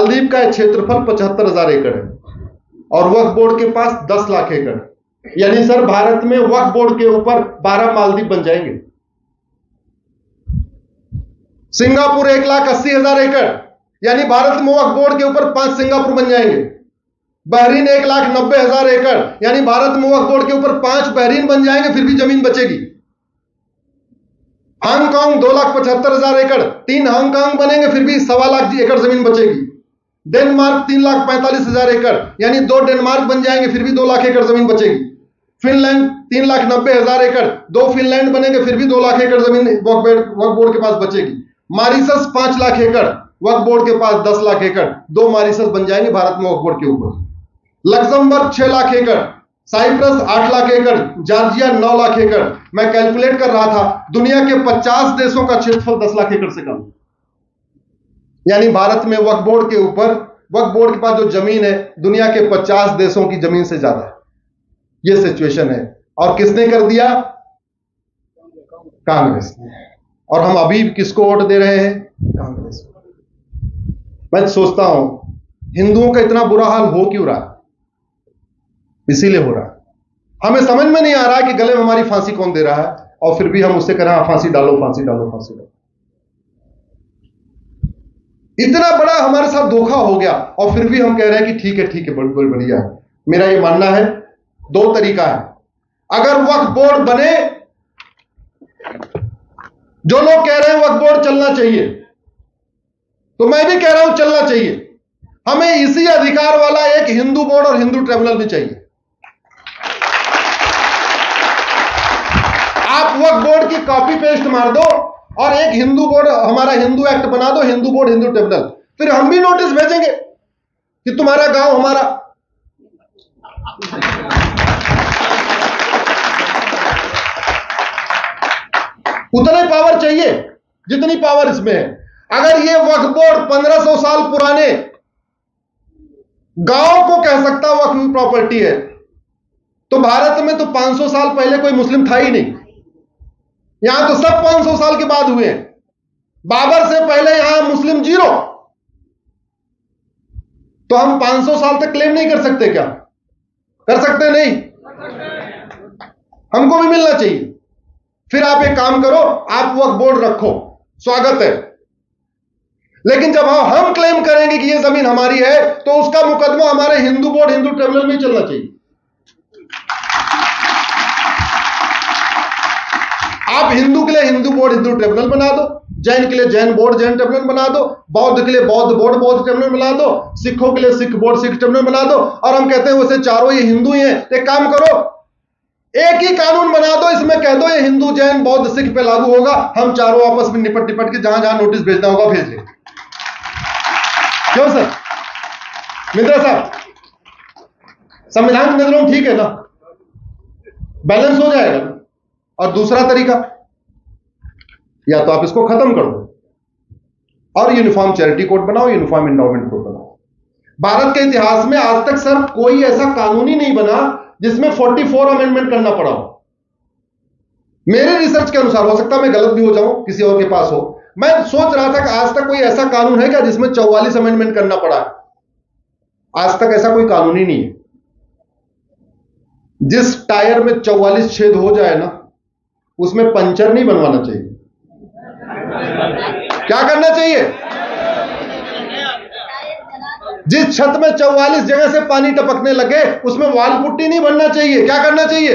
मालदीव का क्षेत्रफल 75,000 एकड़ है और वक्फ बोर्ड के पास 10 लाख एकड़। यानी सर भारत में वक्फ बोर्ड के ऊपर 12 मालदीव बन जाएंगे। सिंगापुर 1,80,000 एकड़, यानी भारत में वक्फ बोर्ड के ऊपर 5 सिंगापुर बन जाएंगे। बहरीन 1,90,000 एकड़, यानी भारत में वक्फ बोर्ड के ऊपर 5 बहरीन बन जाएंगे, फिर भी जमीन बचेगी। हांगकांग 2,75,000 एकड़, 3 हांगकांग बनेंगे, फिर भी 1.25 लाख एकड़ जमीन बचेगी। डेनमार्क 3,45,000 एकड़, यानी 2 डेनमार्क बन जाएंगे, फिर भी 2 लाख एकड़ जमीन बचेगी। फिनलैंड 3,90,000 एकड़, 2 फिनलैंड बनेंगे, फिर भी 2 लाख एकड़ जमीन वक्फ बोर्ड के पास बचेगी। मॉरिशस 5 लाख एकड़, वक्फ बोर्ड के पास 10 लाख एकड़, 2 मॉरिशस बन जाएंगे भारत में वक्फ बोर्ड के ऊपर। लक्जमबर्ग 6 लाख एकड़, साइप्रस 8 लाख एकड़, जॉर्जिया 9 लाख एकड़। मैं कैलकुलेट कर रहा था, दुनिया के 50 देशों का क्षेत्रफल 10 लाख एकड़ से कम। यानी भारत में वक्फ बोर्ड के ऊपर, वक्फ बोर्ड के पास जो जमीन है दुनिया के 50 देशों की जमीन से ज्यादा है। यह सिचुएशन है। और किसने कर दिया? कांग्रेस ने। और हम अभी किसको वोट दे रहे हैं? कांग्रेस। मैं सोचता हूं हिंदुओं का इतना बुरा हाल हो क्यों रहा? इसीलिए हो रहा है। हमें समझ में नहीं आ रहा कि गले में हमारी फांसी कौन दे रहा है, और फिर भी हम उससे कह रहे हैं फांसी डालो, फांसी डालो, फांसी डालो। इतना बड़ा हमारे साथ धोखा हो गया, और फिर भी हम कह रहे हैं कि ठीक है, बड़ी बढ़िया है। मेरा ये मानना है 2 तरीका है। अगर वक्फ बोर्ड बने, जो लोग कह रहे हैं वक्फ बोर्ड चलना चाहिए, तो मैं भी कह रहा हूं चलना चाहिए। हमें इसी अधिकार वाला एक हिंदू बोर्ड और हिंदू ट्रिब्यूनल भी चाहिए। आप वक्फ बोर्ड की कॉपी पेस्ट मार दो और एक हिंदू बोर्ड, हमारा हिंदू एक्ट बना दो, हिंदू बोर्ड हिंदू ट्रिब्यूनल। फिर हम भी नोटिस भेजेंगे कि तुम्हारा गांव हमारा। उतने पावर चाहिए जितनी पावर इसमें है। अगर ये वक्फ बोर्ड 1500 साल पुराने गांव को कह सकता वक्फ प्रॉपर्टी है, तो भारत में तो 500 साल पहले कोई मुस्लिम था ही नहीं। यहां तो सब 500 साल के बाद हुए हैं। बाबर से पहले यहां मुस्लिम 0। तो हम 500 साल तक क्लेम नहीं कर सकते क्या? कर सकते नहीं? हमको भी मिलना चाहिए। फिर आप एक काम करो, आप वक्फ बोर्ड रखो, स्वागत है। लेकिन जब हम क्लेम करेंगे कि यह जमीन हमारी है, तो उसका मुकदमा हमारे हिंदू बोर्ड हिंदू ट्रिब्यूनल में चलना चाहिए। आप हिंदू के लिए हिंदू बोर्ड हिंदू ट्रिब्यूनल बना दो, जैन के लिए जैन बोर्ड जैन ट्रिब्यूनल बना दो, बौद्ध के लिए बौद्ध बोर्ड बौद्ध ट्रिब्यूनल बना दो, सिखों के लिए सिख बोर्ड सिख ट्रिब्यूनल बना दो। और हम कहते हैं वैसे चारों ये हिंदू ही हैं, एक काम करो, एक ही कानून बना दो, इसमें कह दो ये हिंदू जैन बौद्ध सिख पे लागू होगा। हम चारों आपस में निपट के जहां जहां नोटिस भेजना होगा भेज लेंगे। क्यों सर? मित्रा साहब, संविधान की नजरों में ठीक है ना? बैलेंस हो जाएगा ना? और दूसरा तरीका, या तो आप इसको खत्म कर दो और यूनिफॉर्म चैरिटी कोड बनाओ, यूनिफॉर्म एंडोमेंट कोड बनाओ। भारत के इतिहास में आज तक सर कोई ऐसा कानून ही नहीं बना जिसमें 44 अमेंडमेंट करना पड़ा हो। मेरे रिसर्च के अनुसार, हो सकता है मैं गलत भी हो जाऊं, किसी और के पास हो, मैं सोच रहा था कि आज तक कोई ऐसा कानून है क्या जिसमें 44 अमेंडमेंट करना पड़ा है? आज तक ऐसा कोई कानून ही नहीं है। जिस टायर में 44 छेद हो जाए ना, उसमें पंचर नहीं बनवाना चाहिए। क्या करना चाहिए? जिस छत में 44 जगह से पानी टपकने लगे, उसमें वाल पुट्टी नहीं बनना चाहिए। क्या करना चाहिए?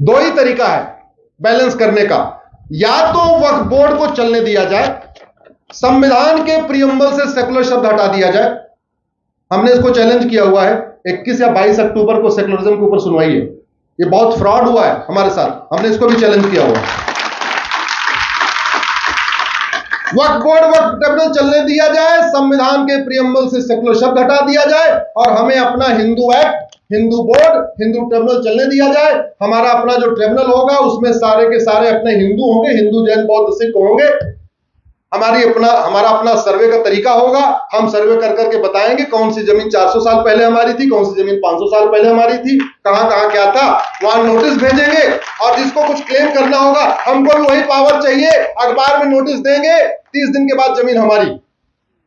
2 ही तरीका है बैलेंस करने का। या तो वक्फ बोर्ड को चलने दिया जाए, संविधान के प्रियम्बल से सेकुलर शब्द हटा दिया जाए। हमने इसको चैलेंज किया हुआ है, 21 या 22 अक्टूबर को सेकुलरिज्म के ऊपर सुनवाई है। ये बहुत फ्रॉड हुआ है हमारे साथ, हमने इसको भी चैलेंज किया हुआ है। वक्फ बोर्ड वक्फ ट्रिब्यूनल चलने दिया जाए, संविधान के प्रियम्बल से सेकुलर शब्द हटा दिया जाए, और हमें अपना Hindu act, Hindu board, Hindu tribunal चलने दिया जाए। हमारा अपना जो ट्रिब्यूनल होगा उसमें सारे के सारे अपने हिंदू होंगे, हिंदू जैन बौद्ध सिख होंगे। हमारा अपना सर्वे का तरीका होगा। हम सर्वे कर करके बताएंगे कौन सी जमीन 400 साल पहले हमारी थी, कौन सी जमीन 500 साल पहले हमारी थी, कहां कहां क्या था, वहां नोटिस भेजेंगे। और जिसको कुछ क्लेम करना होगा, हमको भी वही पावर चाहिए, अखबार में नोटिस देंगे 30 दिन के बाद जमीन हमारी।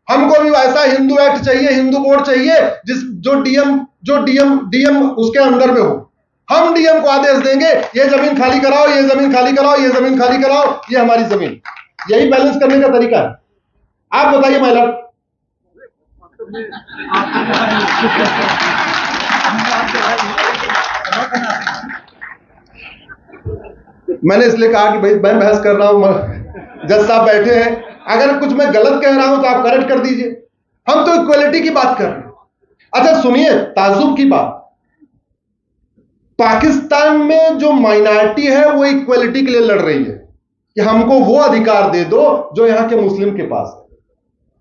हमको भी वैसा हिंदू एक्ट चाहिए, हिंदू बोर्ड चाहिए जो डीएम उसके अंदर में हो। हम डीएम को आदेश देंगे ये जमीन खाली कराओ, ये जमीन खाली कराओ, ये जमीन खाली कराओ, ये हमारी जमीन। यही बैलेंस करने का तरीका है। आप बताइए महिला। मैंने इसलिए कहा कि भाई मैं बहस कर रहा हूं, जज साहब बैठे हैं, अगर कुछ मैं गलत कह रहा हूं तो आप करेक्ट कर दीजिए। हम तो इक्वलिटी की बात कर रहे हैं। अच्छा सुनिए, ताज्जुब की बात, पाकिस्तान में जो माइनॉरिटी है वो इक्वलिटी के लिए लड़ रही है कि हमको वो अधिकार दे दो जो यहां के मुस्लिम के पास है।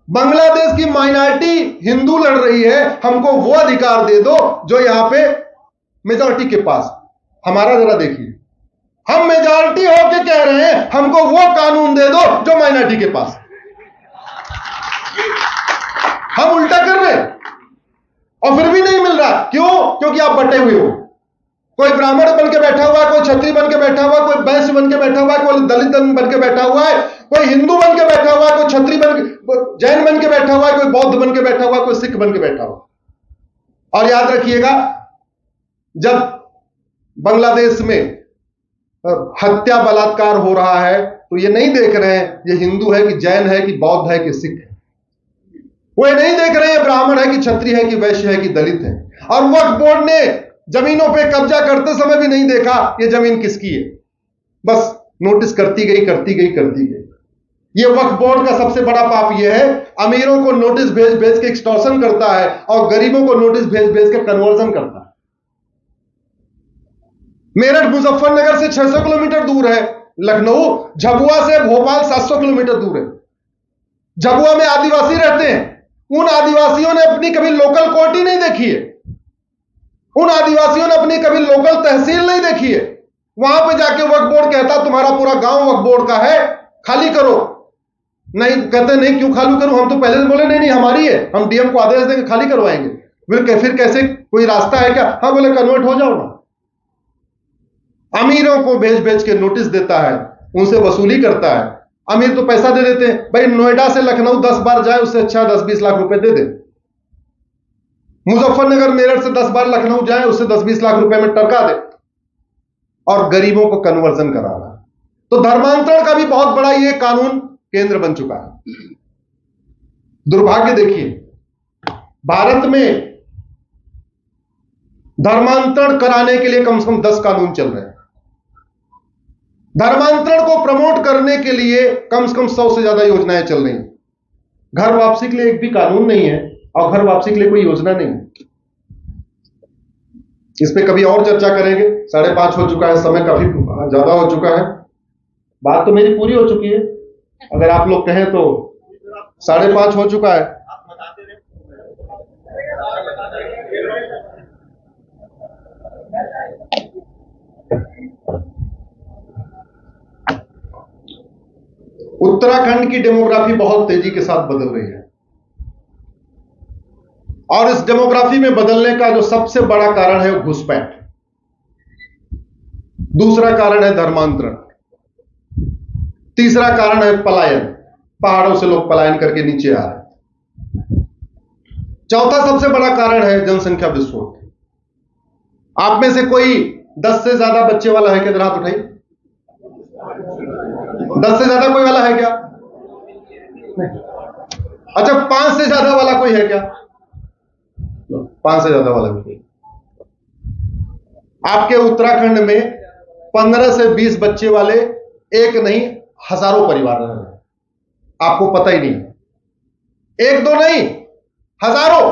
बांग्लादेश की माइनॉरिटी हिंदू लड़ रही है, हमको वो अधिकार दे दो जो यहां पे मेजॉरिटी के पास। हमारा जरा देखिए, हम मेजॉरिटी होके कह रहे हैं हमको वो कानून दे दो जो माइनॉरिटी के पास। हम उल्टा कर रहे हैं और फिर भी नहीं मिल रहा। क्यों? क्योंकि आप बटे हुए हो। कोई ब्राह्मण बन के बैठा हुआ है, कोई क्षत्रिय बन के बैठा हुआ है, कोई वैश्य बन के बैठा हुआ है, कोई दलित बन के बैठा हुआ है, कोई हिंदू बन के बैठा हुआ है, कोई क्षत्रिय जैन बन के बैठा हुआ है, कोई बौद्ध बन के बैठा हुआ है, कोई सिख बन के बैठा हुआ। और याद रखिएगा, जब बांग्लादेश में हत्या बलात्कार हो रहा है तो ये नहीं देख रहे हैं ये हिंदू है कि जैन है कि बौद्ध है कि सिख है। वो नहीं देख रहे हैं ब्राह्मण है कि क्षत्रिय है कि वैश्य है कि दलित है। और वक्फ बोर्ड ने जमीनों पे कब्जा करते समय भी नहीं देखा ये जमीन किसकी है, बस नोटिस करती गई करती गई करती गई। ये वक्फ बोर्ड का सबसे बड़ा पाप ये है, अमीरों को नोटिस भेज भेज के एक्सटॉर्शन करता है और गरीबों को नोटिस भेज भेज के कन्वर्जन करता है। मेरठ मुजफ्फरनगर से 600 किलोमीटर दूर है, लखनऊ झाबुआ से भोपाल 700 किलोमीटर दूर है। झाबुआ में आदिवासी रहते हैं, उन आदिवासियों ने अपनी कभी लोकल कोर्ट ही नहीं देखी है, उन आदिवासियों ने अपनी कभी लोकल तहसील नहीं देखी है। वहां पे जाके वक्फ बोर्ड कहता तुम्हारा पूरा गांव वक्फ बोर्ड का है, खाली करो। नहीं कहते, नहीं क्यों खाली करूं, हम तो पहले से बोले नहीं नहीं हमारी है, हम डीएम को आदेश देंगे खाली करवाएंगे। फिर कैसे, कोई रास्ता है क्या? हाँ बोले कन्वर्ट हो जाओ ना। अमीरों को भेज भेज के नोटिस देता है, उनसे वसूली करता है। अमीर तो पैसा दे देते हैं, भाई नोएडा से लखनऊ 10 बार जाए उससे अच्छा 10-20 लाख रुपए दे दे। मुजफ्फरनगर मेरठ से 10 बार लखनऊ जाए उससे 10-20 लाख रुपए में टरका दे, और गरीबों को कन्वर्जन करा रहा है। तो धर्मांतरण का भी बहुत बड़ा ये कानून केंद्र बन चुका है। दुर्भाग्य देखिए, भारत में धर्मांतरण कराने के लिए कम से कम 10 कानून चल रहे हैं। धर्मांतरण को प्रमोट करने के लिए कम से कम 100 से ज्यादा योजनाएं चल रही हैं। घर वापसी के लिए एक भी कानून नहीं है और घर वापसी के लिए कोई योजना नहीं है। इस पे कभी और चर्चा करेंगे। 5:30 हो चुका है, समय काफी ज्यादा हो चुका है। बात तो मेरी पूरी हो चुकी है, अगर आप लोग कहें तो 5:30 हो चुका है। उत्तराखंड की डेमोग्राफी बहुत तेजी के साथ बदल रही है, और इस डेमोग्राफी में बदलने का जो सबसे बड़ा कारण है वो घुसपैठ। दूसरा कारण है धर्मांतरण। तीसरा कारण है पलायन, पहाड़ों से लोग पलायन करके नीचे आ रहे हैं। चौथा सबसे बड़ा कारण है जनसंख्या विस्फोट। आप में से कोई 10 से ज्यादा बच्चे वाला है क्या? जरा हाथ उठाइए। 10 से ज्यादा कोई वाला है क्या? नहीं। अच्छा, 5 से ज्यादा वाला कोई है क्या? 5 से ज्यादा वाला भी। आपके उत्तराखंड में 15 से 20 बच्चे वाले एक नहीं हजारों परिवार रह रहे हैं, आपको पता ही नहीं। एक दो नहीं, हजारों।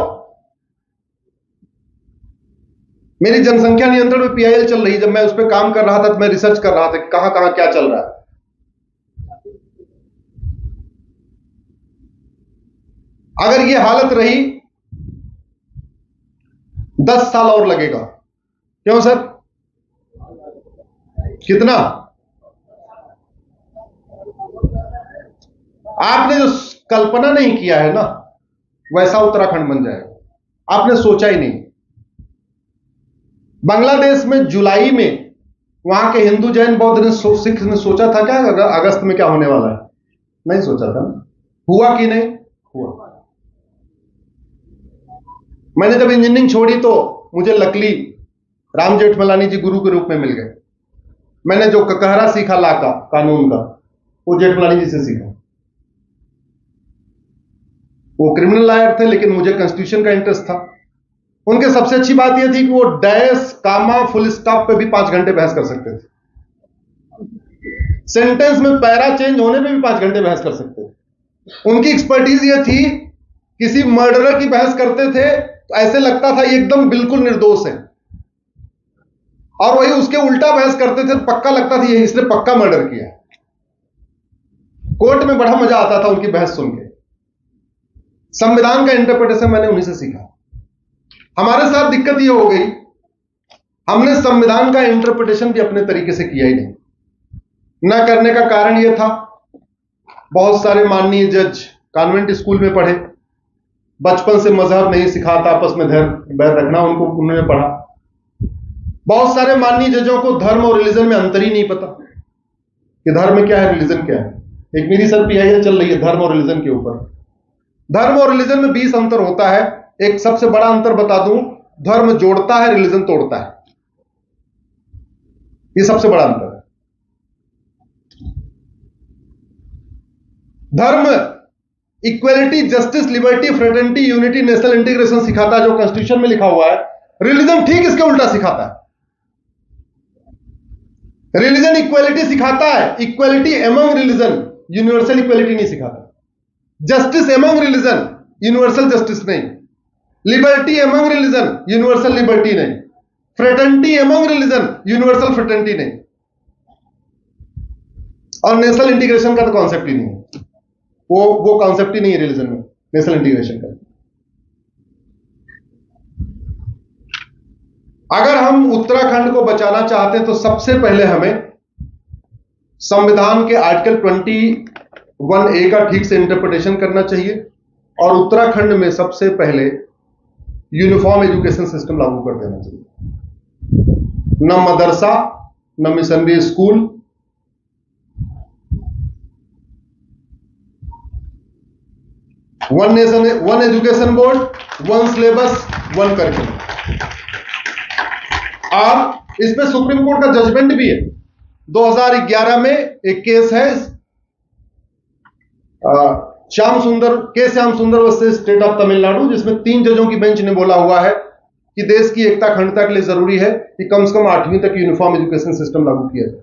मेरी जनसंख्या नियंत्रण में पीआईएल चल रही, जब मैं उस पर काम कर रहा था तो मैं रिसर्च कर रहा था कि कहां कहां क्या चल रहा है। अगर ये हालत रही 10 साल और लगेगा। क्यों सर? कितना? आपने जो कल्पना नहीं किया है ना, वैसा उत्तराखंड बन जाएगा। आपने सोचा ही नहीं। बांग्लादेश में जुलाई में वहां के हिंदू जैन बौद्ध ने सिख ने सोचा था क्या अगस्त में क्या होने वाला है? नहीं सोचा था ना, हुआ कि नहीं हुआ। मैंने जब इंजीनियरिंग छोड़ी तो मुझे लकली राम जेठमलानी जी गुरु के रूप में मिल गए। मैंने जो ककहरा सीखा ला का कानून का, वो जेठमलानी जी से सीखा। वो क्रिमिनल लॉयर थे, लेकिन मुझे कॉन्स्टिट्यूशन का इंटरेस्ट था। उनके सबसे अच्छी बात यह थी कि वो डैश, कामा, फुल स्टॉप पे भी 5 घंटे बहस कर सकते थे। सेंटेंस में पैरा चेंज होने पे भी 5 घंटे बहस कर सकते थे। उनकी एक्सपर्टीज यह थी, किसी मर्डरर की बहस करते थे तो ऐसे लगता था ये एकदम बिल्कुल निर्दोष है, और वही उसके उल्टा बहस करते थे तो पक्का लगता था ये इसने पक्का मर्डर किया। कोर्ट में बड़ा मजा आता था उनकी बहस सुन के। संविधान का इंटरप्रिटेशन मैंने उन्हीं से सीखा। हमारे साथ दिक्कत ये हो गई, हमने संविधान का इंटरप्रिटेशन भी अपने तरीके से किया ही नहीं। न करने का कारण यह था, बहुत सारे माननीय जज कॉन्वेंट स्कूल में पढ़े, बचपन से मजहब नहीं सिखाता, आपस में धैर्य बैर रखना उनको उन्होंने पढ़ा। बहुत सारे माननीय जजों को धर्म और रिलीजन में अंतर ही नहीं पता कि धर्म क्या है, रिलीजन क्या है। एक मेरी सर पीआईएल चल रही है धर्म और रिलीजन के ऊपर। धर्म और रिलीजन में 20 अंतर होता है। एक सबसे बड़ा अंतर बता दूं, धर्म जोड़ता है, रिलीजन तोड़ता है। ये सबसे बड़ा अंतर है। धर्म equality, justice, liberty, fraternity, unity, national integration सिखाता है, जो कॉन्स्टिट्यूशन में लिखा हुआ है। रिलीजन ठीक इसके उल्टा सिखाता है। रिलीजन इक्वलिटी सिखाता है, equality among religion, universal equality नहीं सिखाता। Justice among religion, universal justice नहीं। Liberty among religion, universal liberty नहीं। Fraternity among religion, universal fraternity नहीं। और नेशनल इंटीग्रेशन का तो कॉन्सेप्ट ही नहीं है। वो कॉन्सेप्ट ही नहीं है रिलीजन में, नेशनल इंटीग्रेशन का। अगर हम उत्तराखंड को बचाना चाहते हैं तो सबसे पहले हमें संविधान के आर्टिकल 21A का ठीक से इंटरप्रिटेशन करना चाहिए, और उत्तराखंड में सबसे पहले यूनिफॉर्म एजुकेशन सिस्टम लागू कर देना चाहिए। न मदरसा, न missionary school, one nation, one education board, one syllabus, one curriculum. और इसमें सुप्रीम कोर्ट का जजमेंट भी है। 2011 में एक केस है, श्याम सुंदर वर्सेस स्टेट ऑफ तमिलनाडु, जिसमें 3 जजों की बेंच ने बोला हुआ है कि देश की एकता अखंडता के लिए जरूरी है कि कम से कम 8वीं तक यूनिफॉर्म एजुकेशन सिस्टम लागू किया जाए।